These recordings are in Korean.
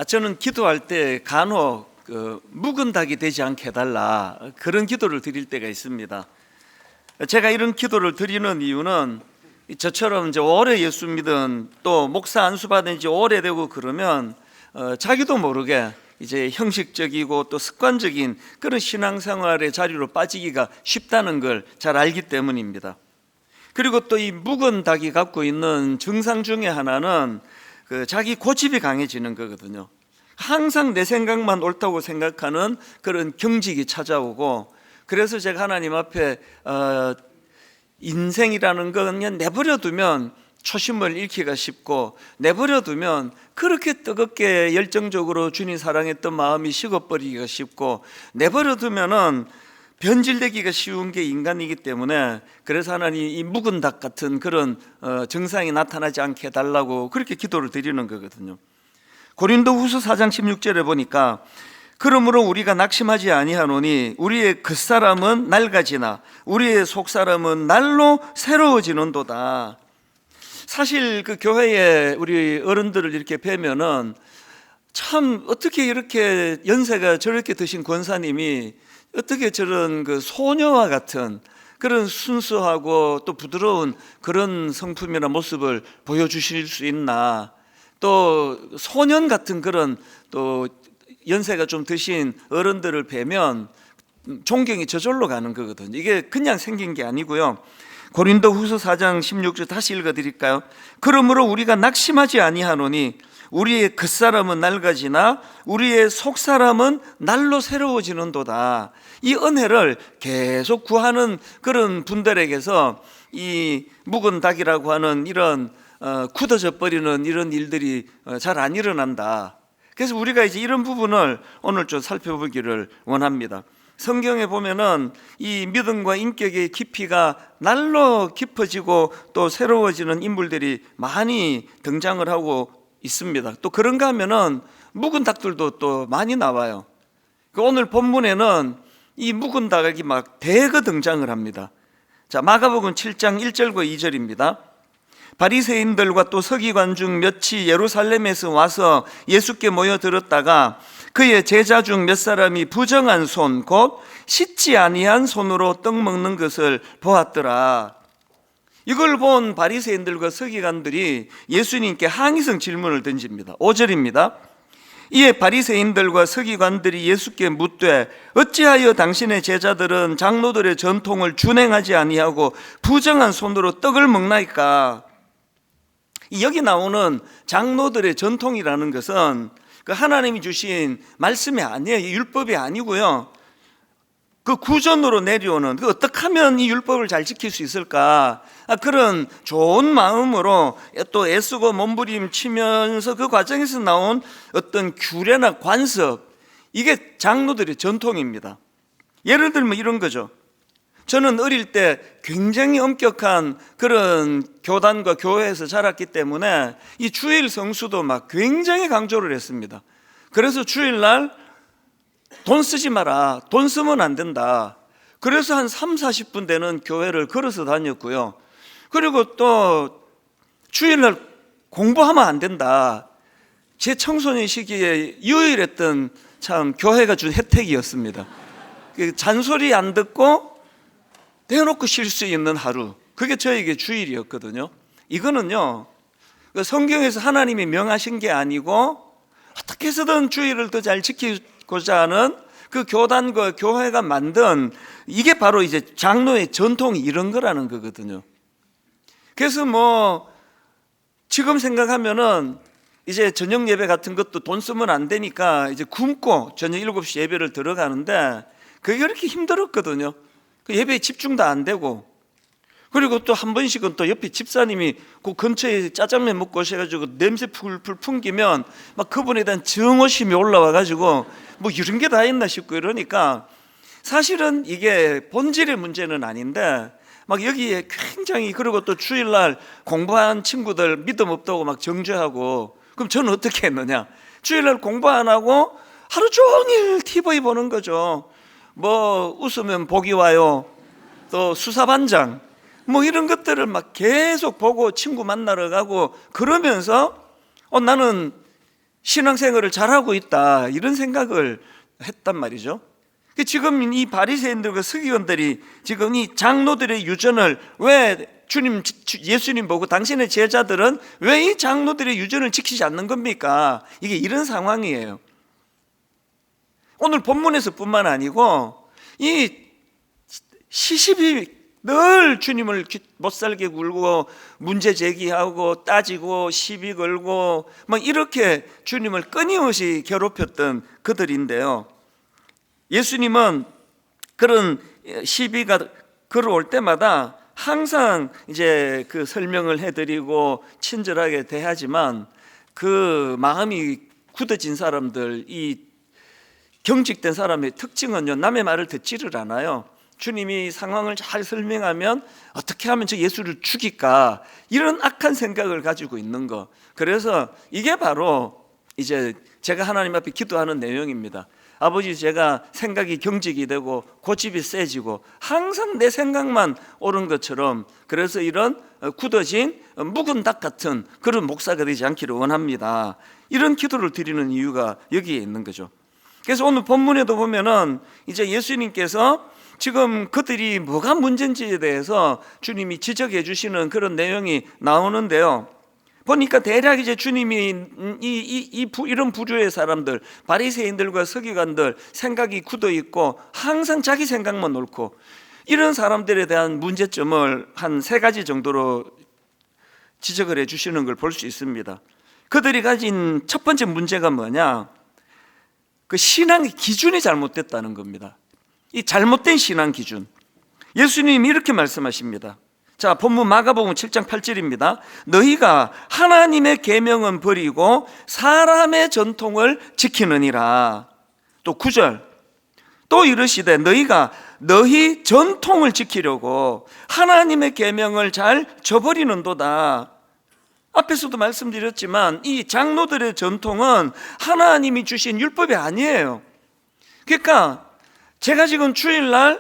저는 기도할 때 간혹 묵은 닭이 되지 않게 해달라 그런 기도를 드릴 때가 있습니다. 제가 이런 기도를 드리는 이유는 저처럼 이제 오래 예수 믿은 또 목사 안수 받은 지 오래되고 그러면 자기도 모르게 이제 형식적이고 또 습관적인 그런 신앙생활의 자리로 빠지기가 쉽다는 걸 잘 알기 때문입니다. 그리고 또 이 묵은 닭이 갖고 있는 증상 중에 하나는 자기 고집이 강해지는 거거든요. 항상 내 생각만 옳다고 생각하는 그런 경직이 찾아오고, 그래서 제가 하나님 앞에 인생이라는 건 그냥 내버려두면 초심을 잃기가 쉽고, 내버려두면 그렇게 뜨겁게 열정적으로 주님 사랑했던 마음이 식어버리기가 쉽고, 내버려두면은 변질되기가 쉬운 게 인간이기 때문에, 그래서 하나님 이 묵은 닭 같은 그런 증상이 나타나지 않게 해달라고 그렇게 기도를 드리는 거거든요. 고린도후서 4장 16절에 보니까 그러므로 우리가 낙심하지 아니하노니 우리의 겉사람은 낡아지나 우리의 속사람은 날로 새로워지는도다. 사실 그 교회에 우리 어른들을 이렇게 뵈면은 참 어떻게 이렇게 연세가 저렇게 드신 권사님이 어떻게 저런 그 소녀와 같은 그런 순수하고 또 부드러운 그런 성품이나 모습을 보여주실 수 있나, 또 소년 같은 그런 또 연세가 좀 드신 어른들을 뵈면 존경이 저절로 가는 거거든요. 이게 그냥 생긴 게 아니고요. 고린도후서 4장 16절 다시 읽어드릴까요? 그러므로 우리가 낙심하지 아니하노니 우리의 겉사람은 낡아지나 우리의 속사람은 날로 새로워지는도다. 이 은혜를 계속 구하는 그런 분들에게서 이 묵은 닭이라고 하는 이런 굳어져 버리는 이런 일들이 잘 안 일어난다. 그래서 우리가 이제 이런 부분을 오늘 좀 살펴보기를 원합니다. 성경에 보면은 이 믿음과 인격의 깊이가 날로 깊어지고 또 새로워지는 인물들이 많이 등장을 하고 있습니다. 또 그런가 하면은 묵은 닭들도 또 많이 나와요. 오늘 본문에는 이 묵은 닭이 막 대거 등장을 합니다. 자, 마가복음 7장 1절과 2절입니다. 바리새인들과 또 서기관 중 몇이 예루살렘에서 와서 예수께 모여들었다가 그의 제자 중 몇 사람이 부정한 손, 곧 씻지 아니한 손으로 떡 먹는 것을 보았더라. 이걸 본 바리새인들과 서기관들이 예수님께 항의성 질문을 던집니다. 5절입니다. 이에 바리새인들과 서기관들이 예수께 묻되 어찌하여 당신의 제자들은 장로들의 전통을 준행하지 아니하고 부정한 손으로 떡을 먹나이까? 여기 나오는 장로들의 전통이라는 것은 그 하나님이 주신 말씀이 아니에요. 율법이 아니고요. 그 구전으로 내려오는, 어떻게 하면 이 율법을 잘 지킬 수 있을까, 그런 좋은 마음으로 또 애쓰고 몸부림치면서 그 과정에서 나온 어떤 규례나 관습, 이게 장로들의 전통입니다. 예를 들면 이런 거죠. 저는 어릴 때 굉장히 엄격한 그런 교단과 교회에서 자랐기 때문에 이 주일 성수도 막 굉장히 강조를 했습니다. 그래서 주일날 돈 쓰지 마라, 돈 쓰면 안 된다. 그래서 한 30-40분 되는 교회를 걸어서 다녔고요. 그리고 또 주일날 공부하면 안 된다. 제 청소년 시기에 유일했던 참 교회가 준 혜택이었습니다. 잔소리 안 듣고 대놓고 쉴 수 있는 하루, 그게 저에게 주일이었거든요. 이거는요, 성경에서 하나님이 명하신 게 아니고 어떻게 해서든 주일을 더 잘 지키고자 하는 그 교단과 교회가 만든, 이게 바로 이제 장로의 전통이 이런 거라는 거거든요. 그래서 뭐 지금 생각하면은 이제 저녁 예배 같은 것도 돈 쓰면 안 되니까 이제 굶고 저녁 7시 예배를 들어가는데 그게 그렇게 힘들었거든요. 그 예배에 집중도 안 되고, 그리고 또 한 번씩은 또 옆에 집사님이 그 근처에 짜장면 먹고 오셔가지고 냄새 풀풀 풍기면 막 그분에 대한 정오심이 올라와가지고 뭐 이런 게 다 있나 싶고 이러니까, 사실은 이게 본질의 문제는 아닌데 막 여기에 굉장히, 그리고 또 주일날 공부한 친구들 믿음 없다고 막 정죄하고, 그럼 저는 어떻게 했느냐? 주일날 공부 안 하고 하루 종일 TV 보는 거죠. 뭐 웃으면 복이 와요, 또 수사반장, 뭐 이런 것들을 막 계속 보고 친구 만나러 가고 그러면서 나는 신앙생활을 잘하고 있다, 이런 생각을 했단 말이죠. 지금 이 바리새인들과 서기관들이 지금 이 장로들의 유전을 왜 예수님 보고 당신의 제자들은 왜 이 장로들의 유전을 지키지 않는 겁니까? 이게 이런 상황이에요. 오늘 본문에서 뿐만 아니고 이 시십이 늘 주님을 못살게 굴고 문제 제기하고 따지고 시비 걸고 막 이렇게 주님을 끊임없이 괴롭혔던 그들인데요, 예수님은 그런 시비가 걸어올 때마다 항상 이제 그 설명을 해드리고 친절하게 대하지만 그 마음이 굳어진 사람들, 이 경직된 사람의 특징은요, 남의 말을 듣지를 않아요. 주님이 상황을 잘 설명하면 어떻게 하면 저 예수를 죽일까, 이런 악한 생각을 가지고 있는 거. 그래서 이게 바로 이제 제가 하나님 앞에 기도하는 내용입니다. 아버지, 제가 생각이 경직이 되고 고집이 세지고 항상 내 생각만 옳은 것처럼, 그래서 이런 굳어진 묵은 닭 같은 그런 목사가 되지 않기를 원합니다. 이런 기도를 드리는 이유가 여기에 있는 거죠. 그래서 오늘 본문에도 보면은 이제 예수님께서 지금 그들이 뭐가 문제인지에 대해서 주님이 지적해 주시는 그런 내용이 나오는데요, 보니까 대략 이제 주님이 이런 부류의 사람들, 바리새인들과 서기관들, 생각이 굳어 있고 항상 자기 생각만 옳고, 이런 사람들에 대한 문제점을 한 3가지 정도로 지적을 해 주시는 걸 볼 수 있습니다. 그들이 가진 첫 번째 문제가 뭐냐, 그 신앙의 기준이 잘못됐다는 겁니다. 이 잘못된 신앙 기준. 예수님이 이렇게 말씀하십니다. 자, 본문 마가복음 7장 8절입니다. 너희가 하나님의 계명은 버리고 사람의 전통을 지키느니라. 또 9절, 또 이르시되 너희 전통을 지키려고 하나님의 계명을 잘 저버리는도다. 앞에서도 말씀드렸지만 이 장로들의 전통은 하나님이 주신 율법이 아니에요. 그러니까 제가 지금 주일날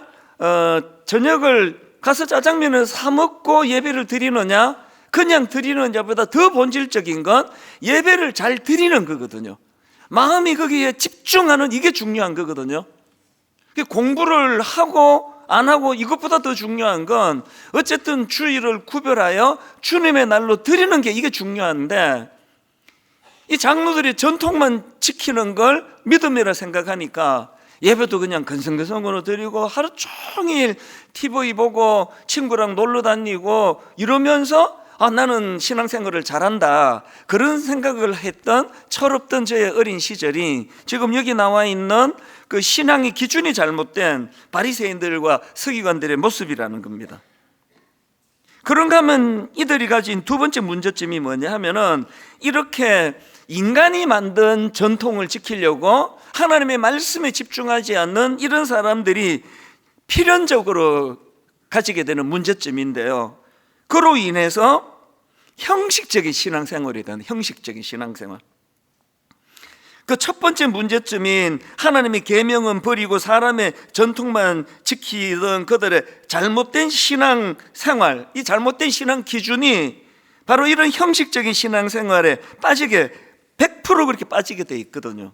저녁을 가서 짜장면을 사 먹고 예배를 드리느냐, 그냥 드리느냐보다 더 본질적인 건 예배를 잘 드리는 거거든요. 마음이 거기에 집중하는, 이게 중요한 거거든요. 공부를 하고 안 하고 이것보다 더 중요한 건 어쨌든 주일을 구별하여 주님의 날로 드리는 게, 이게 중요한데, 이 장로들이 전통만 지키는 걸 믿음이라 생각하니까 예배도 그냥 건성건성으로 드리고 하루 종일 TV 보고 친구랑 놀러 다니고 이러면서 나는 신앙생활을 잘한다, 그런 생각을 했던 철없던 저의 어린 시절이 지금 여기 나와 있는 그 신앙의 기준이 잘못된 바리새인들과 서기관들의 모습이라는 겁니다. 그런가 하면 이들이 가진 두 번째 문제점이 뭐냐 하면은, 이렇게 인간이 만든 전통을 지키려고 하나님의 말씀에 집중하지 않는 이런 사람들이 필연적으로 가지게 되는 문제점인데요, 그로 인해서 형식적인 신앙생활이 되는, 형식적인 신앙생활. 그 첫 번째 문제점인 하나님의 계명은 버리고 사람의 전통만 지키던 그들의 잘못된 신앙생활, 이 잘못된 신앙 기준이 바로 이런 형식적인 신앙생활에 빠지게 100% 그렇게 빠지게 돼 있거든요.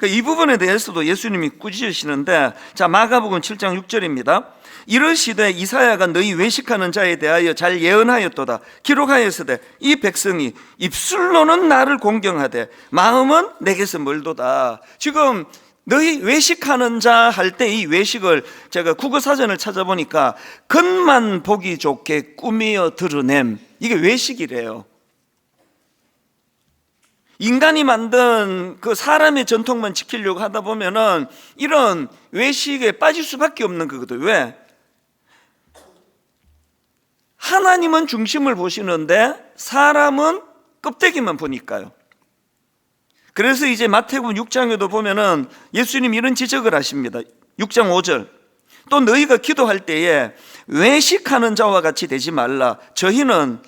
이 부분에 대해서도 예수님이 꾸짖으시는데, 자, 마가복음 7장 6절입니다. 이르시되 이사야가 너희 외식하는 자에 대하여 잘 예언하였도다. 기록하였으되 이 백성이 입술로는 나를 공경하되 마음은 내게서 멀도다. 지금 너희 외식하는 자 할 때 이 외식을 제가 국어사전을 찾아보니까 겉만 보기 좋게 꾸미어 드러냄, 이게 외식이래요. 인간이 만든 그 사람의 전통만 지키려고 하다 보면은 이런 외식에 빠질 수밖에 없는 거거든요. 왜? 하나님은 중심을 보시는데 사람은 껍데기만 보니까요. 그래서 이제 마태복음 6장에도 보면은 예수님이 이런 지적을 하십니다. 6장 5절. 또 너희가 기도할 때에 외식하는 자와 같이 되지 말라. 저희는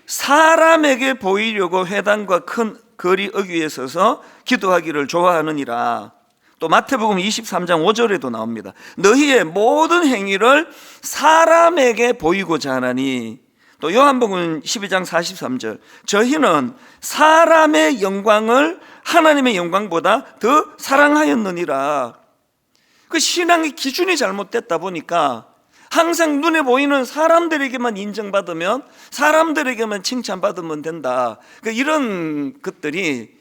사람에게 보이려고 회당과 큰 거리 어귀에 서서 기도하기를 좋아하느니라. 또 마태복음 23장 5절에도 나옵니다. 너희의 모든 행위를 사람에게 보이고자 하나니. 또 요한복음 12장 43절. 저희는 사람의 영광을 하나님의 영광보다 더 사랑하였느니라. 그 신앙의 기준이 잘못됐다 보니까 항상 눈에 보이는 사람들에게만 인정받으면, 사람들에게만 칭찬받으면 된다. 이런 것들이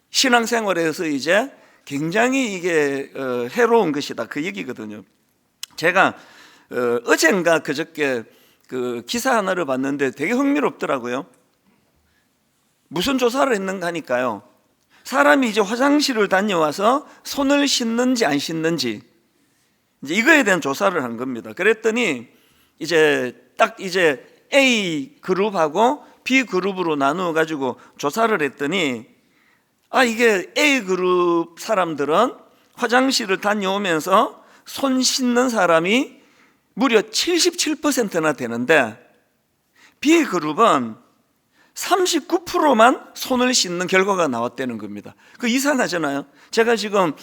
신앙생활에서 이제 굉장히 이게 해로운 것이다, 그 얘기거든요. 제가 어젠가 그저께 그 기사 하나를 봤는데 되게 흥미롭더라고요. 무슨 조사를 했는가 하니까요, 사람이 이제 화장실을 다녀와서 손을 씻는지 안 씻는지 이제 이거에 대한 조사를 한 겁니다. 그랬더니 이제 딱 이제 A 그룹하고 B 그룹으로 나누어 가지고 조사를 했더니, 이게 A 그룹 사람들은 화장실을 다녀오면서 손 씻는 사람이 무려 77%나 되는데, B 그룹은 39%만 손을 씻는 결과가 나왔다는 겁니다. 그 이상하잖아요. 제가 지금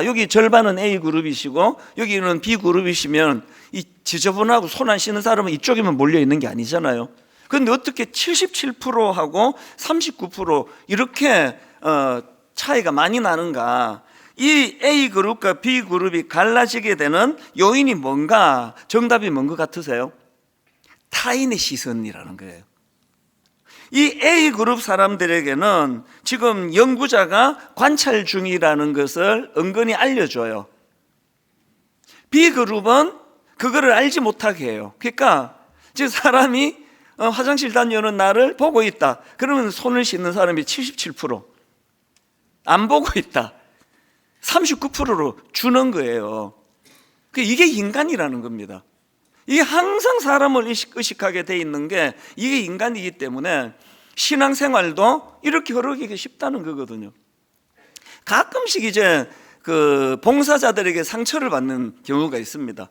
여기 절반은 A 그룹이시고 여기는 B 그룹이시면 이 지저분하고 손 안 씻는 사람은 이쪽에만 몰려 있는 게 아니잖아요. 그런데 어떻게 77%하고 39% 이렇게 차이가 많이 나는가? 이 A 그룹과 B 그룹이 갈라지게 되는 요인이 뭔가? 정답이 뭔 것 같으세요? 타인의 시선이라는 거예요. 이 A 그룹 사람들에게는 지금 연구자가 관찰 중이라는 것을 은근히 알려줘요. B 그룹은 그거를 알지 못하게 해요. 그러니까 지금 사람이 화장실 다녀오는 나를 보고 있다. 그러면 손을 씻는 사람이 77%, 안 보고 있다 39%로 주는 거예요. 이게 인간이라는 겁니다. 이게 항상 사람을 의식하게 돼 있는 게 이게 인간이기 때문에 신앙생활도 이렇게 흐르기가 쉽다는 거거든요. 가끔씩 이제 그 봉사자들에게 상처를 받는 경우가 있습니다.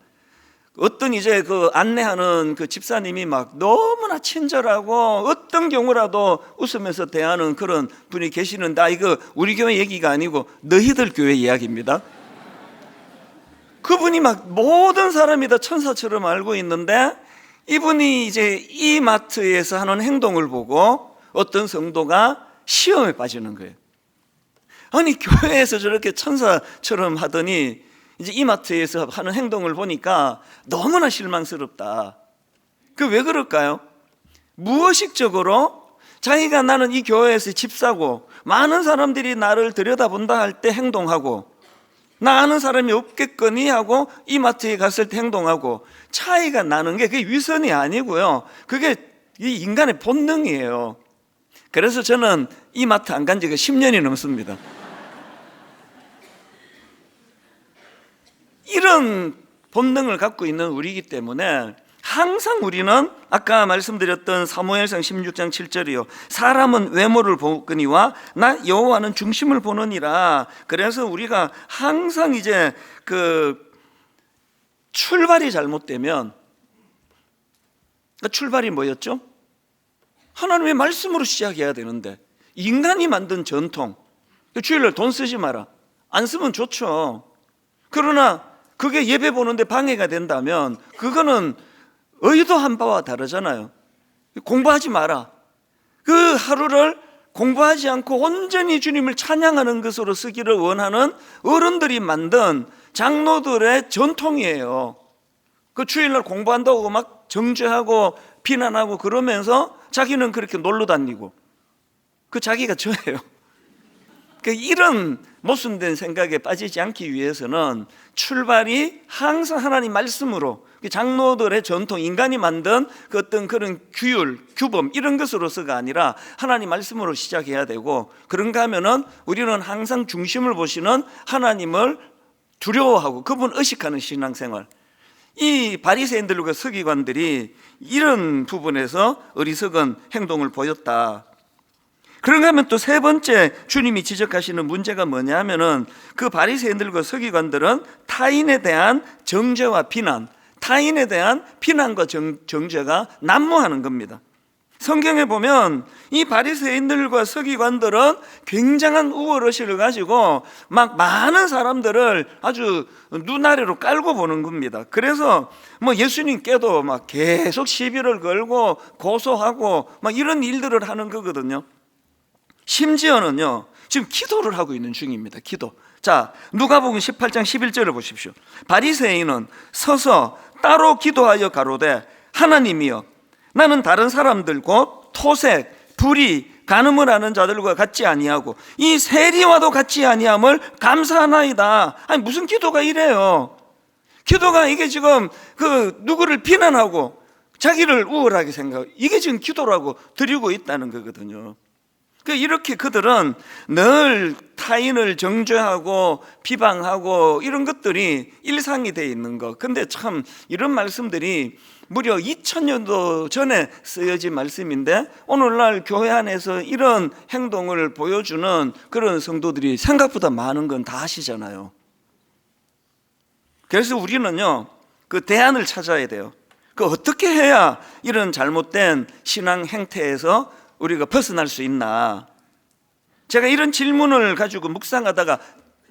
어떤 이제 그 안내하는 그 집사님이 막 너무나 친절하고 어떤 경우라도 웃으면서 대하는 그런 분이 계시는데, 이거 우리 교회 얘기가 아니고 너희들 교회 이야기입니다. 그분이 막 모든 사람이 다 천사처럼 알고 있는데, 이분이 이제 이마트에서 하는 행동을 보고 어떤 성도가 시험에 빠지는 거예요. 아니, 교회에서 저렇게 천사처럼 하더니 이제 이마트에서 하는 행동을 보니까 너무나 실망스럽다. 왜 그럴까요? 무의식적으로 자기가 나는 이 교회에서 집사고 많은 사람들이 나를 들여다본다 할 때 행동하고, 나 아는 사람이 없겠거니 하고 이마트에 갔을 때 행동하고, 차이가 나는 게 그게 위선이 아니고요, 그게 이 인간의 본능이에요. 그래서 저는 이마트 안 간 지가 10년이 넘습니다. 이런 본능을 갖고 있는 우리이기 때문에 항상 우리는 아까 말씀드렸던 사무엘상 16장 7절이요, 사람은 외모를 보거니와 나 여호와는 중심을 보느니라. 그래서 우리가 항상 이제 그 출발이 잘못되면, 출발이 뭐였죠? 하나님의 말씀으로 시작해야 되는데 인간이 만든 전통, 주일날 돈 쓰지 마라, 안 쓰면 좋죠. 그러나 그게 예배 보는데 방해가 된다면 그거는 의도한 바와 다르잖아요. 공부하지 마라, 그 하루를 공부하지 않고 온전히 주님을 찬양하는 것으로 쓰기를 원하는 어른들이 만든 장로들의 전통이에요. 그 주일날 공부한다고 막 정죄하고 비난하고 그러면서 자기는 그렇게 놀러 다니고, 자기가 저예요. 이런 모순된 생각에 빠지지 않기 위해서는 출발이 항상 하나님 말씀으로, 장로들의 전통, 인간이 만든 그 어떤 그런 규율, 규범 이런 것으로서가 아니라 하나님 말씀으로 시작해야 되고, 그런가 하면은 우리는 항상 중심을 보시는 하나님을 두려워하고 그분 의식하는 신앙생활, 이 바리새인들과 서기관들이 이런 부분에서 어리석은 행동을 보였다. 그런가 하면 또 세 번째 주님이 지적하시는 문제가 뭐냐면은, 그 바리새인들과 서기관들은 타인에 대한 정죄와 비난, 타인에 대한 비난과 정죄가 난무하는 겁니다. 성경에 보면 이 바리새인들과 서기관들은 굉장한 우월의식을 가지고 막 많은 사람들을 아주 눈아래로 깔고 보는 겁니다. 그래서 예수님께도 막 계속 시비를 걸고 고소하고 막 이런 일들을 하는 거거든요. 심지어는요, 지금 기도를 하고 있는 중입니다. 기도. 자, 누가복음 18장 11절을 보십시오. 바리새인은 서서 따로 기도하여 가로되 하나님이여 나는 다른 사람들 곧 토색, 불의, 간음을 하는 자들과 같지 아니하고 이 세리와도 같지 아니함을 감사하나이다. 아니 무슨 기도가 이래요? 기도가 이게 지금 누구를 비난하고 자기를 우월하게 생각하고 이게 지금 기도라고 드리고 있다는 거거든요. 이렇게 그들은 늘 타인을 정죄하고 비방하고 이런 것들이 일상이 되어 있는 거. 근데 참 이런 말씀들이 무려 2000년도 전에 쓰여진 말씀인데 오늘날 교회 안에서 이런 행동을 보여주는 그런 성도들이 생각보다 많은 건 다 아시잖아요. 그래서 우리는요 그 대안을 찾아야 돼요. 어떻게 해야 이런 잘못된 신앙 행태에서 우리가 벗어날 수 있나? 제가 이런 질문을 가지고 묵상하다가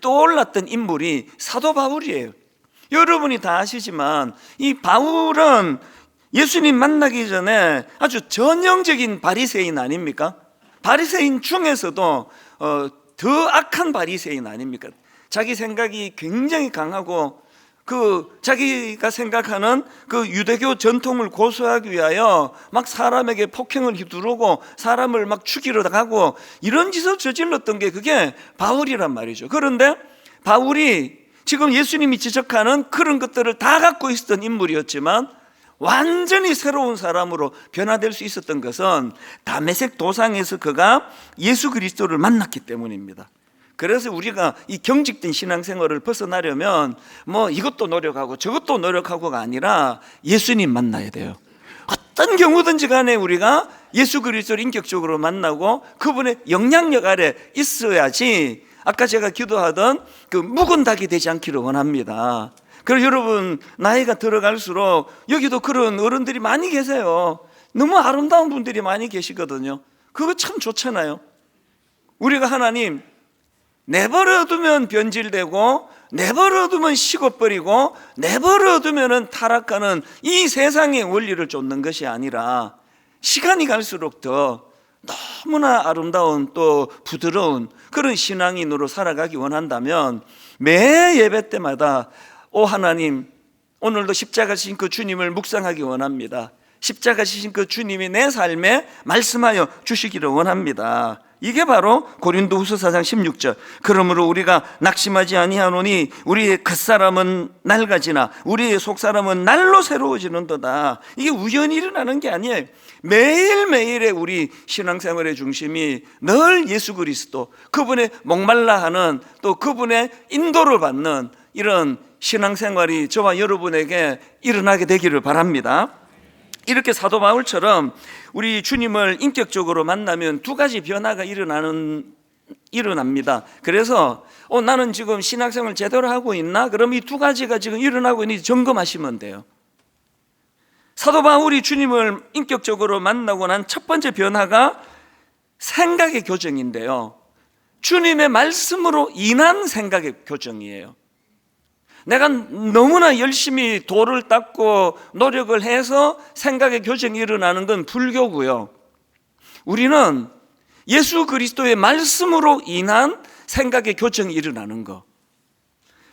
떠올랐던 인물이 사도 바울이에요. 여러분이 다 아시지만 이 바울은 예수님 만나기 전에 아주 전형적인 바리새인 아닙니까? 바리새인 중에서도 더 악한 바리새인 아닙니까? 자기 생각이 굉장히 강하고 자기가 생각하는 유대교 전통을 고수하기 위하여 막 사람에게 폭행을 휘두르고 사람을 막 죽이러 가고 이런 짓을 저질렀던 게 그게 바울이란 말이죠. 그런데 바울이 지금 예수님이 지적하는 그런 것들을 다 갖고 있었던 인물이었지만 완전히 새로운 사람으로 변화될 수 있었던 것은 다메섹 도상에서 그가 예수 그리스도를 만났기 때문입니다. 그래서 우리가 이 경직된 신앙생활을 벗어나려면 뭐 이것도 노력하고 저것도 노력하고가 아니라 예수님 만나야 돼요. 어떤 경우든지 간에 우리가 예수 그리스도를 인격적으로 만나고 그분의 영향력 아래 있어야지 아까 제가 기도하던 묵은 닭이 되지 않기를 원합니다. 그리고 여러분 나이가 들어갈수록 여기도 그런 어른들이 많이 계세요. 너무 아름다운 분들이 많이 계시거든요. 그거 참 좋잖아요. 우리가 하나님 내버려두면 변질되고 내버려두면 식어버리고 내버려두면 타락하는 이 세상의 원리를 쫓는 것이 아니라 시간이 갈수록 더 너무나 아름다운 또 부드러운 그런 신앙인으로 살아가기 원한다면 매 예배 때마다 오 하나님 오늘도 십자가 지신 그 주님을 묵상하기 원합니다. 십자가 지신 그 주님이 내 삶에 말씀하여 주시기를 원합니다. 이게 바로 고린도후서 4장 16절. 그러므로 우리가 낙심하지 아니하노니 우리의 겉사람은 낡아지나 우리의 속사람은 날로 새로워지는도다. 이게 우연히 일어나는 게 아니에요. 매일매일의 우리 신앙생활의 중심이 늘 예수 그리스도, 그분의 목말라하는 또 그분의 인도를 받는 이런 신앙생활이 저와 여러분에게 일어나게 되기를 바랍니다. 이렇게 사도 바울처럼 우리 주님을 인격적으로 만나면 두 가지 변화가 일어납니다. 그래서 나는 지금 신앙생활 제대로 하고 있나? 그럼 이 두 가지가 지금 일어나고 있는지 점검하시면 돼요. 사도 바울이 주님을 인격적으로 만나고 난 첫 번째 변화가 생각의 교정인데요. 주님의 말씀으로 인한 생각의 교정이에요. 내가 너무나 열심히 도를 닦고 노력을 해서 생각의 교정이 일어나는 건 불교고요. 우리는 예수 그리스도의 말씀으로 인한 생각의 교정이 일어나는 거.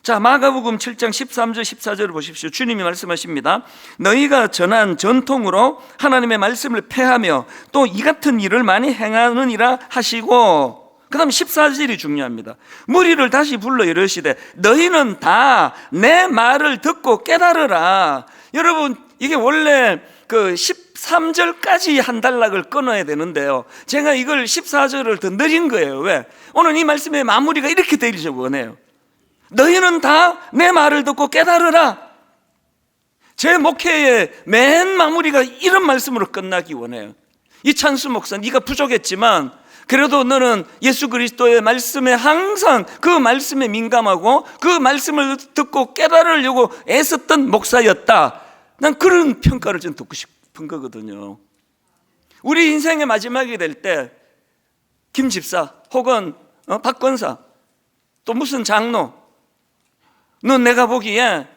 자, 마가복음 7장 13절 14절을 보십시오. 주님이 말씀하십니다. 너희가 전한 전통으로 하나님의 말씀을 폐하며 또 이 같은 일을 많이 행하느니라 하시고, 그 다음 14절이 중요합니다. 무리를 다시 불러 이르시되 너희는 다 내 말을 듣고 깨달으라. 여러분 이게 원래 13절까지 한 단락을 끊어야 되는데요, 제가 이걸 14절을 더 느린 거예요. 왜? 오늘 이 말씀의 마무리가 이렇게 되기를 원해요. 너희는 다 내 말을 듣고 깨달으라. 제 목회의 맨 마무리가 이런 말씀으로 끝나기 원해요. 이찬수 목사, 네가 부족했지만 그래도 너는 예수 그리스도의 말씀에 항상 그 말씀에 민감하고 그 말씀을 듣고 깨달으려고 애썼던 목사였다. 난 그런 평가를 좀 듣고 싶은 거거든요. 우리 인생의 마지막이 될 때 김 집사 혹은 박 권사 또 무슨 장로, 너 내가 보기에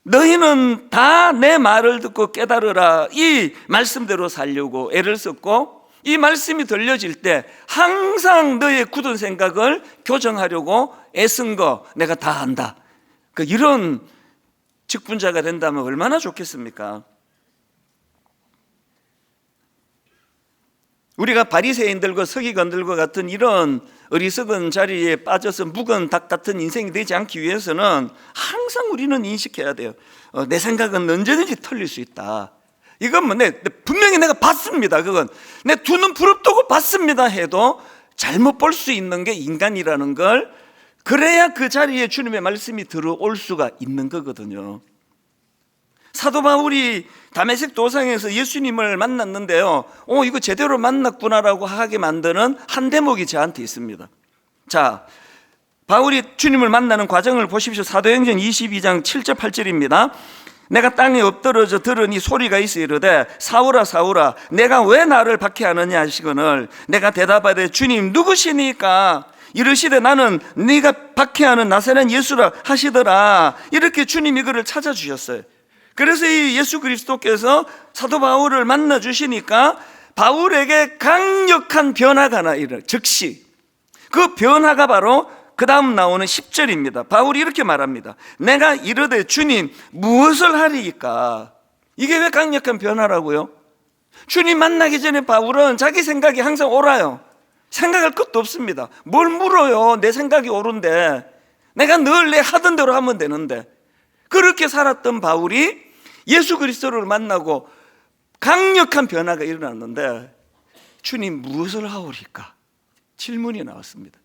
너희는 다 내 말을 듣고 깨달으라 이 말씀대로 살려고 애를 썼고 이 말씀이 들려질 때 항상 너의 굳은 생각을 교정하려고 애쓴 거 내가 다 안다. 이런 직분자가 된다면 얼마나 좋겠습니까? 우리가 바리새인들과 서기관들과 같은 이런 어리석은 자리에 빠져서 묵은 닭 같은 인생이 되지 않기 위해서는 항상 우리는 인식해야 돼요. 내 생각은 언제든지 틀릴 수 있다. 이건 분명히 내가 봤습니다. 그건 내 두 눈 부릅뜨고 봤습니다 해도 잘못 볼 수 있는 게 인간이라는 걸, 그래야 그 자리에 주님의 말씀이 들어올 수가 있는 거거든요. 사도 바울이 다메섹 도상에서 예수님을 만났는데요, 이거 제대로 만났구나라고 하게 만드는 한 대목이 저한테 있습니다. 자, 바울이 주님을 만나는 과정을 보십시오. 사도행전 22장 7절 8절입니다. 내가 땅에 엎드러져 들으니 소리가 있어 이르되 사울아 사울아 내가 왜 나를 박해하느냐 하시거늘 내가 대답하되 주님 누구시니까? 이르시되 나는 네가 박해하는 나사렛 예수라 하시더라. 이렇게 주님이 그를 찾아주셨어요. 그래서 이 예수 그리스도께서 사도 바울을 만나 주시니까 바울에게 강력한 변화가 즉시 그 변화가 바로 그 다음 나오는 10절입니다. 바울이 이렇게 말합니다. 내가 이르되 주님 무엇을 하리이까? 이게 왜 강력한 변화라고요? 주님 만나기 전에 바울은 자기 생각이 항상 옳아요. 생각할 것도 없습니다. 뭘 물어요? 내 생각이 옳은데, 내가 늘 내 하던 대로 하면 되는데. 그렇게 살았던 바울이 예수 그리스도를 만나고 강력한 변화가 일어났는데, 주님 무엇을 하오리까? 질문이 나왔습니다.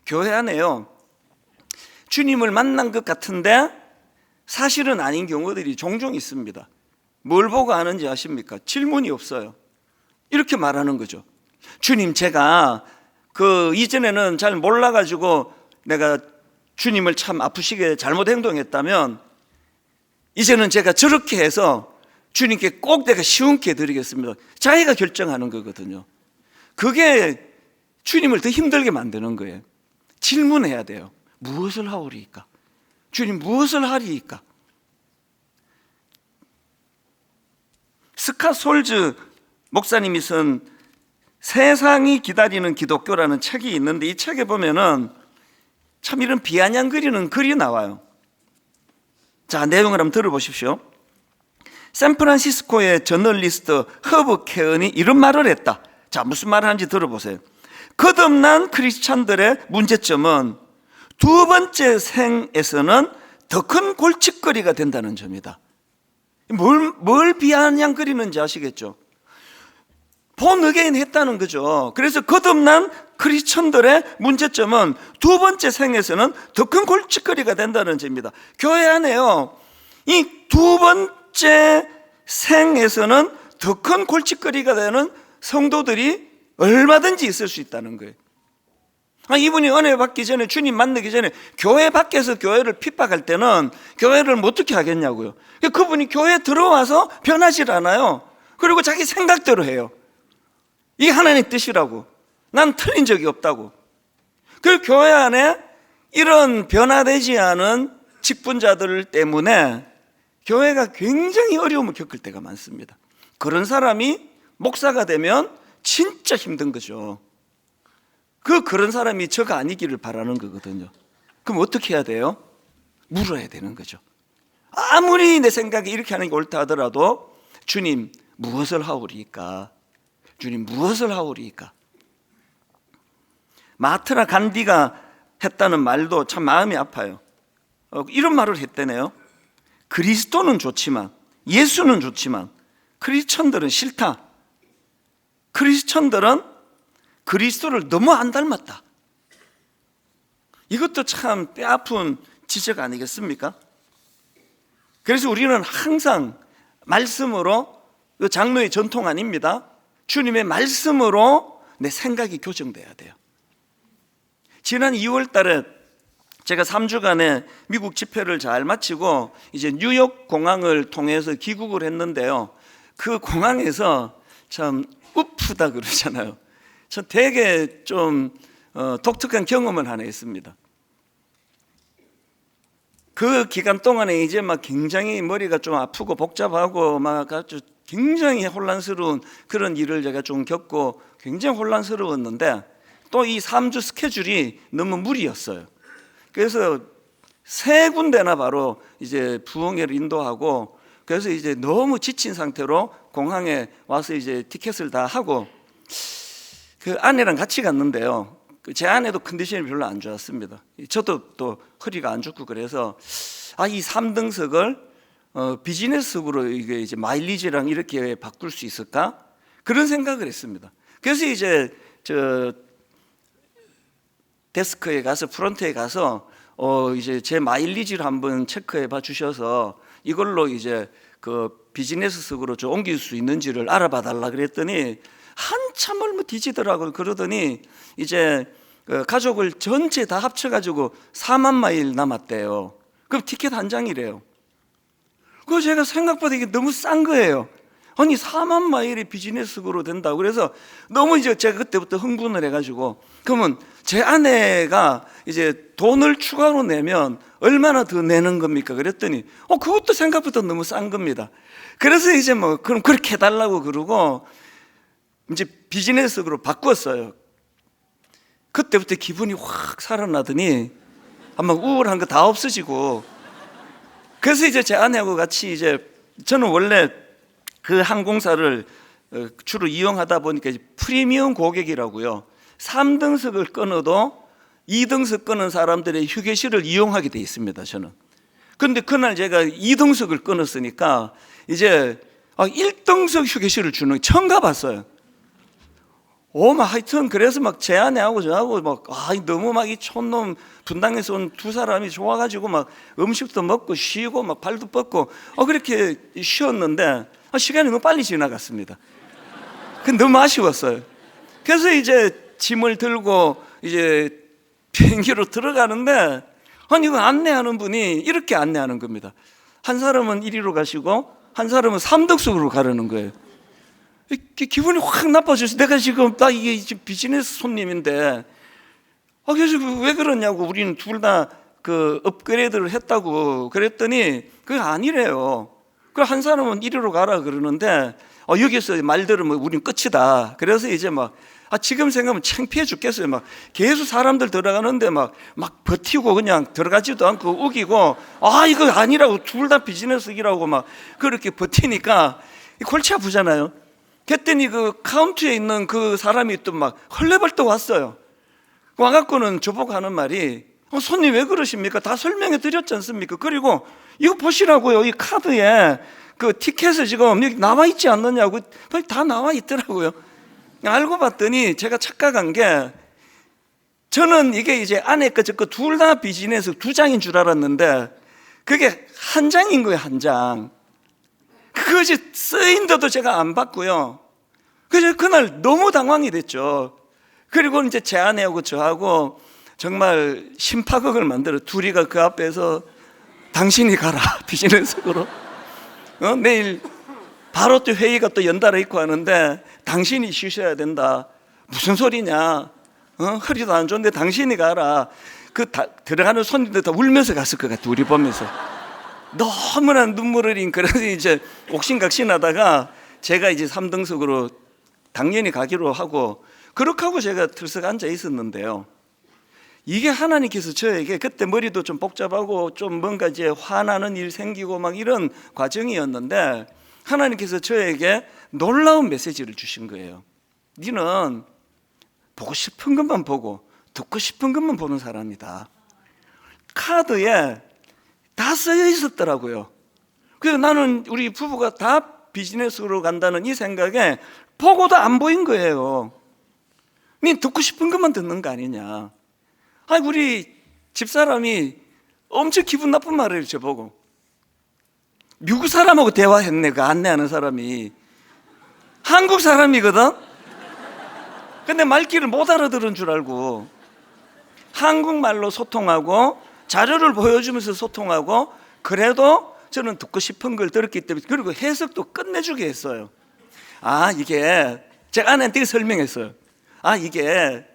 교회 안에요, 주님을 만난 것 같은데 사실은 아닌 경우들이 종종 있습니다. 뭘 보고 아는지 아십니까? 질문이 없어요. 이렇게 말하는 거죠. 주님, 제가 이전에는 잘 몰라가지고 내가 주님을 참 아프시게 잘못 행동했다면 이제는 제가 저렇게 해서 주님께 꼭 내가 시원케 드리겠습니다. 자기가 결정하는 거거든요. 그게 주님을 더 힘들게 만드는 거예요. 질문해야 돼요. 무엇을 하오리이까? 주님 무엇을 하리이까? 스캇 솔즈 목사님이 쓴 세상이 기다리는 기독교라는 책이 있는데, 이 책에 보면은 참 이런 비아냥거리는 글이 나와요. 자, 내용을 한번 들어보십시오. 샌프란시스코의 저널리스트 허브 케언이 이런 말을 했다. 자, 무슨 말을 하는지 들어보세요. 거듭난 크리스찬들의 문제점은 두 번째 생에서는 더 큰 골칫거리가 된다는 점이다. 뭘 비아냥거리는지 아시겠죠? 본어게인 했다는 거죠. 그래서 거듭난 크리스천들의 문제점은 두 번째 생에서는 더 큰 골칫거리가 된다는 점입니다. 교회 안에요, 이 두 번째 생에서는 더 큰 골칫거리가 되는 성도들이 얼마든지 있을 수 있다는 거예요. 이분이 은혜 받기 전에, 주님 만나기 전에 교회 밖에서 교회를 핍박할 때는 교회를 어떻게 하겠냐고요. 그분이 교회에 들어와서 변하질 않아요. 그리고 자기 생각대로 해요. 이게 하나님 뜻이라고, 난 틀린 적이 없다고. 그 교회 안에 이런 변화되지 않은 직분자들 때문에 교회가 굉장히 어려움을 겪을 때가 많습니다. 그런 사람이 목사가 되면 진짜 힘든 거죠. 그런 사람이 저가 아니기를 바라는 거거든요. 그럼 어떻게 해야 돼요? 물어야 되는 거죠. 아무리 내 생각에 이렇게 하는 게 옳다 하더라도 주님 무엇을 하오리이까? 주님 무엇을 하오리이까? 마하트마 간디가 했다는 말도 참 마음이 아파요. 이런 말을 했대네요. 그리스도는 좋지만, 예수는 좋지만 크리스천들은 싫다. 크리스천들은 그리스도를 너무 안 닮았다. 이것도 참 뼈아픈 지적 아니겠습니까? 그래서 우리는 항상 말씀으로, 장로의 전통 아닙니다. 주님의 말씀으로 내 생각이 교정돼야 돼요. 지난 2월 달에 제가 3주간의 미국 집회를 잘 마치고 이제 뉴욕 공항을 통해서 귀국을 했는데요, 그 공항에서 참 우프다 그러잖아요. 저 되게 좀 독특한 경험을 하나 했습니다. 그 기간 동안에 이제 막 굉장히 머리가 좀 아프고 복잡하고 막 아주 굉장히 혼란스러운 그런 일을 제가 좀 겪고 굉장히 혼란스러웠는데, 또 이 3주 스케줄이 너무 무리였어요. 그래서 3군데나 바로 이제 부흥회를 인도하고, 그래서 이제 너무 지친 상태로 공항에 와서 이제 티켓을 다 하고, 그 아내랑 같이 갔는데요, 제 아내도 컨디션이 별로 안 좋았습니다. 저도 또 허리가 안 좋고, 그래서 이 3등석을 비즈니스석으로 이게 이제 마일리지랑 이렇게 바꿀 수 있을까? 그런 생각을 했습니다. 그래서 이제 저 데스크에 가서, 프론트에 가서 이제 제 마일리지를 한번 체크해 봐 주셔서 이걸로 이제 그 비즈니스석으로 좀 옮길 수 있는지를 알아봐 달라 그랬더니 한참을 뭐 뒤지더라고요. 그러더니 이제 가족을 전체 다 합쳐가지고 4만 마일 남았대요. 그럼 티켓 한 장이래요. 그거 제가 생각보다 이게 너무 싼 거예요. 아니 4만 마일이 비즈니스석으로 된다고. 그래서 너무 이제 제가 그때부터 흥분을 해가지고, 그러면 제 아내가 이제 돈을 추가로 내면 얼마나 더 내는 겁니까? 그랬더니 그것도 생각보다 너무 싼 겁니다. 그래서 이제 뭐 그럼 그렇게 해달라고 그러고 이제 비즈니스석으로 바꿨어요. 그때부터 기분이 확 살아나더니 아마 우울한 거 다 없어지고, 그래서 이제 제 아내하고 같이 이제, 저는 원래 그 항공사를 주로 이용하다 보니까 이제 프리미엄 고객이라고요. 3등석을 끊어도 2등석 끊은 사람들의 휴게실을 이용하게 돼 있습니다, 저는. 그런데 그날 제가 2등석을 끊었으니까 이제 1등석 휴게실을 주는 거 처음 가봤어요. 막 하여튼 그래서 막 제 아내하고 저하고 막 너무 막 이 촌놈 분당에서 온 두 사람이 좋아가지고 막 음식도 먹고 쉬고 막 발도 뻗고 그렇게 쉬었는데 시간이 너무 빨리 지나갔습니다. 근데 너무 아쉬웠어요. 그래서 이제 짐을 들고 이제 비행기로 들어가는데, 그 안내하는 분이 이렇게 안내하는 겁니다. 한 사람은 1위로 가시고 한 사람은 3등석으로 가려는 거예요. 기분이 확 나빠져서, 내가 지금 이게 비즈니스 손님인데 그래서 왜 그러냐고, 우리는 둘 다 그 업그레이드를 했다고 그랬더니 그게 아니래요. 그 한 사람은 1위로 가라 그러는데 여기서 말 들으면 우린 끝이다. 그래서 이제 막 지금 생각하면 창피해 죽겠어요. 막 계속 사람들 들어가는데 막 버티고 그냥 들어가지도 않고 우기고, 이거 아니라고, 둘 다 비즈니스이라고 막 그렇게 버티니까 골치 아프잖아요. 그랬더니 그 카운트에 있는 그 사람이 또 막 헐레벌떡 왔어요. 와갖고는 저보고 하는 말이, 손님 왜 그러십니까? 다 설명해 드렸지 않습니까? 그리고 이거 보시라고요. 이 카드에 그 티켓을 지금 여기 나와 있지 않느냐고. 다 나와 있더라고요. 알고 봤더니 제가 착각한 게, 저는 이게 이제 안에 거 저거 둘 다 비즈니스 2장인 줄 알았는데 그게 한 장인 거예요, 한 장. 그것이 쓰인데도 제가 안 봤고요. 그래서 그날 너무 당황이 됐죠. 그리고 이제 제 아내하고 저하고 정말 심파극을 만들어, 둘이가 그 앞에서 당신이 가라 비즈니스석으로, 내일 바로 또 회의가 또 연달아 있고 하는데 당신이 쉬셔야 된다. 무슨 소리냐, 허리도 안 좋은데 당신이 가라. 들어가는 손님들 다 울면서 갔을 것 같아, 우리 보면서. 너무나 눈물을 흘린. 그래서 이제 옥신각신하다가 제가 이제 3등석으로 당연히 가기로 하고, 그렇게 하고 제가 들썩 앉아 있었는데요, 이게 하나님께서 저에게, 그때 머리도 좀 복잡하고 좀 뭔가 이제 화나는 일 생기고 막 이런 과정이었는데, 하나님께서 저에게 놀라운 메시지를 주신 거예요. 너는 보고 싶은 것만 보고 듣고 싶은 것만 보는 사람이다. 카드에 다 쓰여 있었더라고요. 그래서 나는 우리 부부가 다 비즈니스로 간다는 이 생각에 보고도 안 보인 거예요. 니 듣고 싶은 것만 듣는 거 아니냐. 우리 집사람이 엄청 기분 나쁜 말을 해요, 저보고. 미국 사람하고 대화했네, 그 안내하는 사람이. 한국 사람이거든? 근데 말귀를 못 알아들은 줄 알고 한국말로 소통하고 자료를 보여주면서 소통하고, 그래도 저는 듣고 싶은 걸 들었기 때문에, 그리고 해석도 끝내주게 했어요. 이게 제가 아내한테 설명했어요. 이게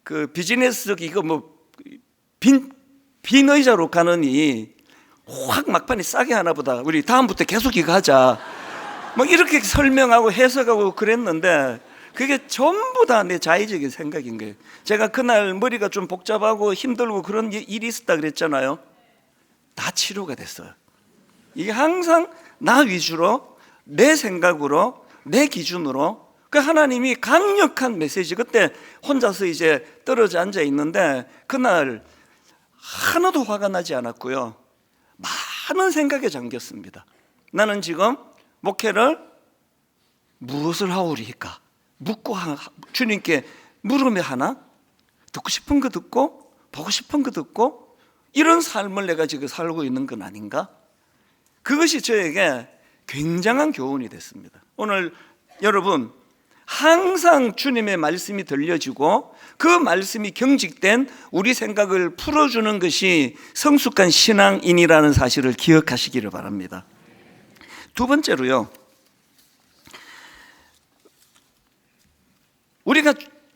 그 비즈니스적 이거 뭐 빈 의자로 가느니 확 막판에 싸게 하나 보다. 우리 다음부터 계속 이거 하자. 막 이렇게 설명하고 해석하고 그랬는데 그게 전부 다 내 자의적인 생각인 거예요. 제가 그날 머리가 좀 복잡하고 힘들고 그런 일이 있었다 그랬잖아요. 다 치료가 됐어요. 이게 항상 나 위주로, 내 생각으로, 내 기준으로, 그 하나님이 강력한 메시지. 그때 혼자서 이제 떨어져 앉아 있는데 그날 하나도 화가 나지 않았고요, 많은 생각에 잠겼습니다. 나는 지금 목회를 무엇을 하오리까 묻고 주님께 물으며 하나? 듣고 싶은 거 듣고 보고 싶은 거 듣고 이런 삶을 내가 지금 살고 있는 건 아닌가? 그것이 저에게 굉장한 교훈이 됐습니다. 오늘 여러분, 항상 주님의 말씀이 들려지고 그 말씀이 경직된 우리 생각을 풀어주는 것이 성숙한 신앙인이라는 사실을 기억하시기를 바랍니다. 두 번째로요, 우리가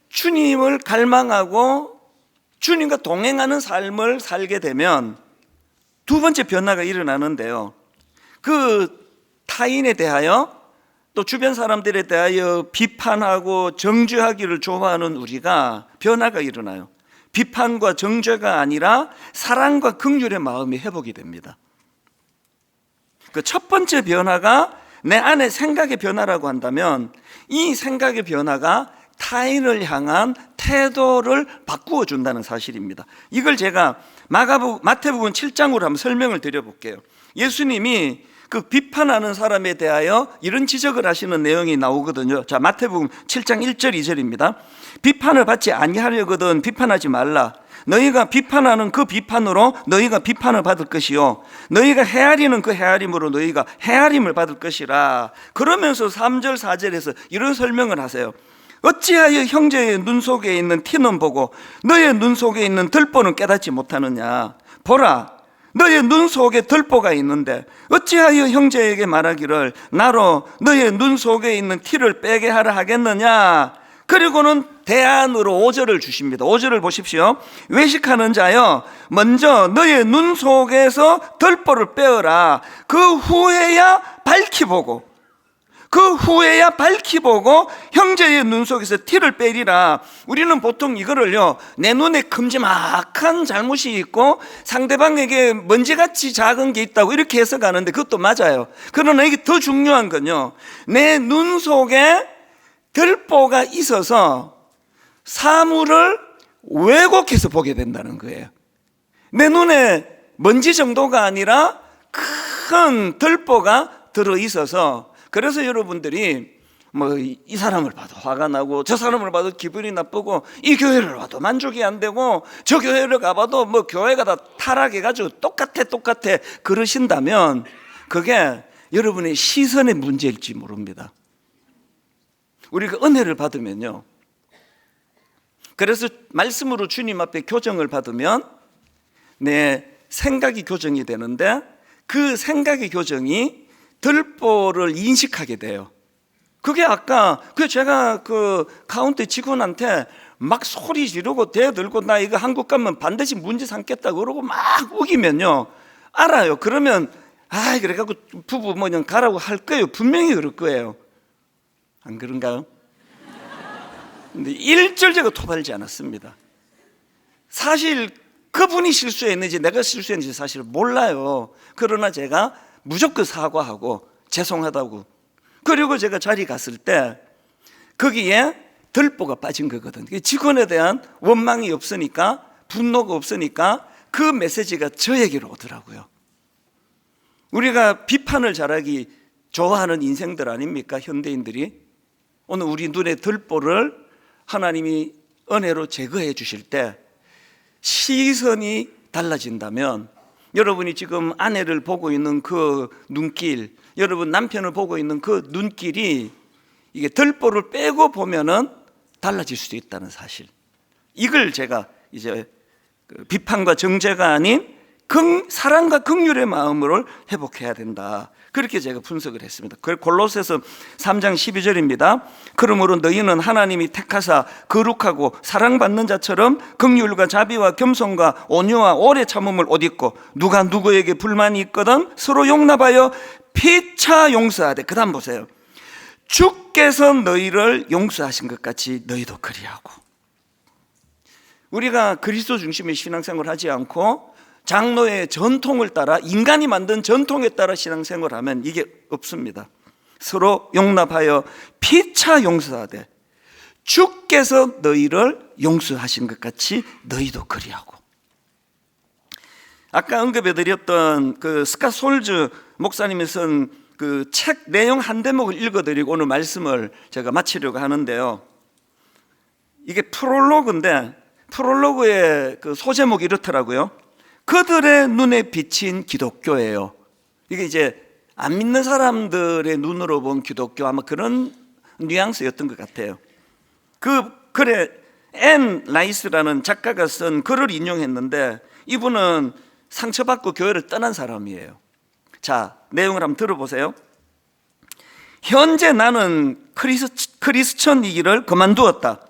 주님을 갈망하고 주님과 동행하는 삶을 살게 되면 두 번째 변화가 일어나는데요, 그 타인에 대하여 또 주변 사람들에 대하여 비판하고 정죄하기를 좋아하는 우리가 변화가 일어나요. 비판과 정죄가 아니라 사랑과 긍휼의 마음이 회복이 됩니다. 그 첫 번째 변화가 내 안의 생각의 변화라고 한다면 이 생각의 변화가 타인을 향한 태도를 바꾸어 준다는 사실입니다. 이걸 제가 마태복음 7장으로 한번 설명을 드려볼게요. 예수님이 그 비판하는 사람에 대하여 이런 지적을 하시는 내용이 나오거든요. 자, 마태복음 7장 1절 2절입니다. 비판을 받지 아니하려거든 비판하지 말라. 너희가 비판하는 그 비판으로 너희가 비판을 받을 것이요, 너희가 헤아리는 그 헤아림으로 너희가 헤아림을 받을 것이라. 그러면서 3절 4절에서 이런 설명을 하세요. 어찌하여 형제의 눈 속에 있는 티는 보고 너의 눈 속에 있는 들보는 깨닫지 못하느냐. 보라, 너의 눈 속에 들보가 있는데 어찌하여 형제에게 말하기를 나로 너의 눈 속에 있는 티를 빼게 하라 하겠느냐. 그리고는 대안으로 5절을 주십니다. 5절을 보십시오. 외식하는 자여, 먼저 너의 눈 속에서 들보를 빼어라. 그 후에야 밝히 보고 형제의 눈 속에서 티를 빼리라. 우리는 보통 이거를요, 내 눈에 큼지막한 잘못이 있고 상대방에게 먼지같이 작은 게 있다고 이렇게 해석하는데 그것도 맞아요. 그러나 이게 더 중요한 건요, 내 눈 속에 들보가 있어서 사물을 왜곡해서 보게 된다는 거예요. 내 눈에 먼지 정도가 아니라 큰 들보가 들어있어서, 그래서 여러분들이 뭐 이 사람을 봐도 화가 나고 저 사람을 봐도 기분이 나쁘고 이 교회를 봐도 만족이 안 되고 저 교회를 가봐도 뭐 교회가 다 타락해가지고 똑같아 그러신다면 그게 여러분의 시선의 문제일지 모릅니다. 우리가 은혜를 받으면요, 그래서 말씀으로 주님 앞에 교정을 받으면 내 생각이 교정이 되는데 그 생각의 교정이 들보를 인식하게 돼요. 그게 아까 제가 그 카운트 직원한테 막 소리 지르고 대들고 나 이거 한국 가면 반드시 문제 삼겠다 그러고 막 우기면요, 알아요. 그러면 그래갖고 부부 그냥 가라고 할 거예요. 분명히 그럴 거예요. 안 그런가요? 근데 일절제가 토달지 않았습니다. 사실 그분이 실수했는지 내가 실수했는지 사실 몰라요. 그러나 제가 무조건 사과하고 죄송하다고, 그리고 제가 자리 갔을 때 거기에 들보가 빠진 거거든요. 직원에 대한 원망이 없으니까, 분노가 없으니까 그 메시지가 저에게로 오더라고요. 우리가 비판을 잘하기 좋아하는 인생들 아닙니까, 현대인들이? 오늘 우리 눈에 들보를 하나님이 은혜로 제거해 주실 때 시선이 달라진다면, 여러분이 지금 아내를 보고 있는 그 눈길, 여러분 남편을 보고 있는 그 눈길이 이게 들보를 빼고 보면은 달라질 수도 있다는 사실, 이걸 제가 이제 비판과 정죄가 아닌 사랑과 긍휼의 마음을 회복해야 된다. 그렇게 제가 분석을 했습니다. 골로새서 3장 12절입니다. 그러므로 너희는 하나님이 택하사 거룩하고 사랑받는 자처럼 긍휼과 자비와 겸손과 온유와 오래 참음을 옷 입고 누가 누구에게 불만이 있거든 서로 용납하여 피차 용서하되. 그 다음 보세요. 주께서 너희를 용서하신 것 같이 너희도 그리하고. 우리가 그리스도 중심의 신앙생활을 하지 않고 장로의 전통을 따라, 인간이 만든 전통에 따라 신앙생활을 하면 이게 없습니다. 서로 용납하여 피차 용서하되 주께서 너희를 용서하신 것 같이 너희도 그리하고. 아까 언급해드렸던 그 스캇 솔즈 목사님이 쓴 그 책 내용 한 대목을 읽어드리고 오늘 말씀을 제가 마치려고 하는데요. 이게 프롤로그인데 프롤로그의 그 소제목이 이렇더라고요. 그들의 눈에 비친 기독교예요. 이게 이제 안 믿는 사람들의 눈으로 본 기독교, 아마 그런 뉘앙스였던 것 같아요. 그 글에 앤 라이스라는 작가가 쓴 글을 인용했는데 이분은 상처받고 교회를 떠난 사람이에요. 자, 내용을 한번 들어보세요. 현재 나는 크리스천이기를 그만두었다.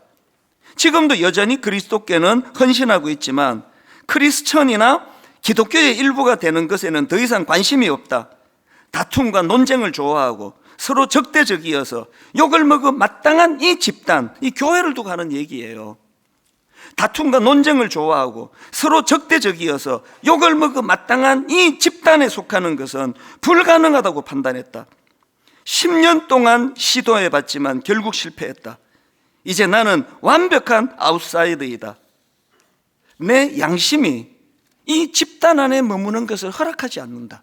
지금도 여전히 그리스도께는 헌신하고 있지만 크리스천이나 기독교의 일부가 되는 것에는 더 이상 관심이 없다. 다툼과 논쟁을 좋아하고 서로 적대적이어서 욕을 먹어 마땅한 이 집단, 이 교회를 두고 하는 얘기예요. 다툼과 논쟁을 좋아하고 서로 적대적이어서 욕을 먹어 마땅한 이 집단에 속하는 것은 불가능하다고 판단했다. 10년 동안 시도해봤지만 결국 실패했다. 이제 나는 완벽한 아웃사이더이다. 내 양심이 이 집단 안에 머무는 것을 허락하지 않는다.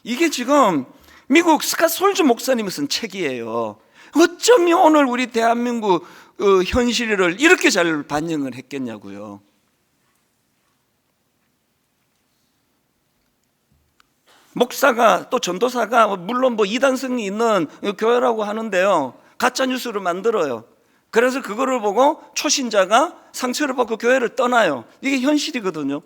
이게 지금 미국 스캇 솔즈 목사님이 쓴 책이에요. 어쩌면 오늘 우리 대한민국 현실을 이렇게 잘 반영을 했겠냐고요. 목사가 또 전도사가 물론 뭐 이단성이 있는 교회라고 하는데요, 가짜 뉴스를 만들어요. 그래서 그거를 보고 초신자가 상처를 받고 교회를 떠나요. 이게 현실이거든요.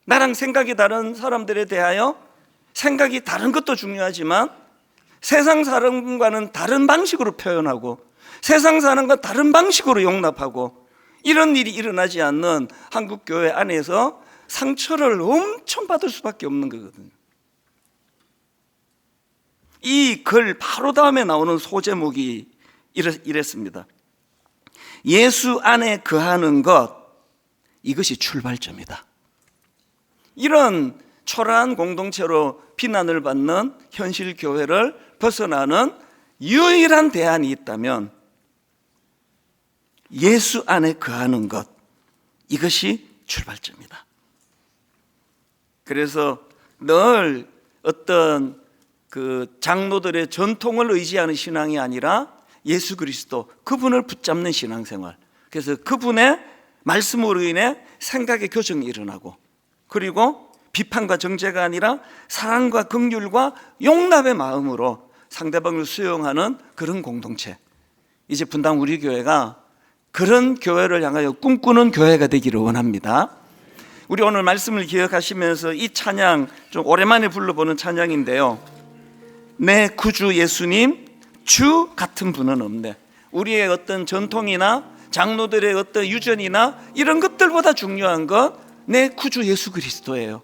나랑 생각이 다른 사람들에 대하여 생각이 다른 것도 중요하지만 세상 사람과는 다른 방식으로 표현하고 세상 사람과 다른 방식으로 용납하고 이런 일이 일어나지 않는 한국 교회 안에서 상처를 엄청 받을 수밖에 없는 거거든요. 이 글 바로 다음에 나오는 소제목이 이랬습니다. 예수 안에 거하는 것, 이것이 출발점이다. 이런 초라한 공동체로 비난을 받는 현실 교회를 벗어나는 유일한 대안이 있다면 예수 안에 거하는 것, 이것이 출발점이다. 그래서 늘 어떤 그 장로들의 전통을 의지하는 신앙이 아니라 예수 그리스도, 그분을 붙잡는 신앙생활. 그래서 그분의 말씀으로 인해 생각의 교정이 일어나고, 그리고 비판과 정죄가 아니라 사랑과 긍휼과 용납의 마음으로 상대방을 수용하는 그런 공동체. 이제 분당 우리 교회가 그런 교회를 향하여 꿈꾸는 교회가 되기를 원합니다. 우리 오늘 말씀을 기억하시면서 이 찬양 좀 오랜만에 불러보는 찬양인데요. 내 구주 예수님, 주 같은 분은 없네. 우리의 어떤 전통이나 장로들의 어떤 유전이나 이런 것들보다 중요한 것, 내 구주 예수 그리스도예요.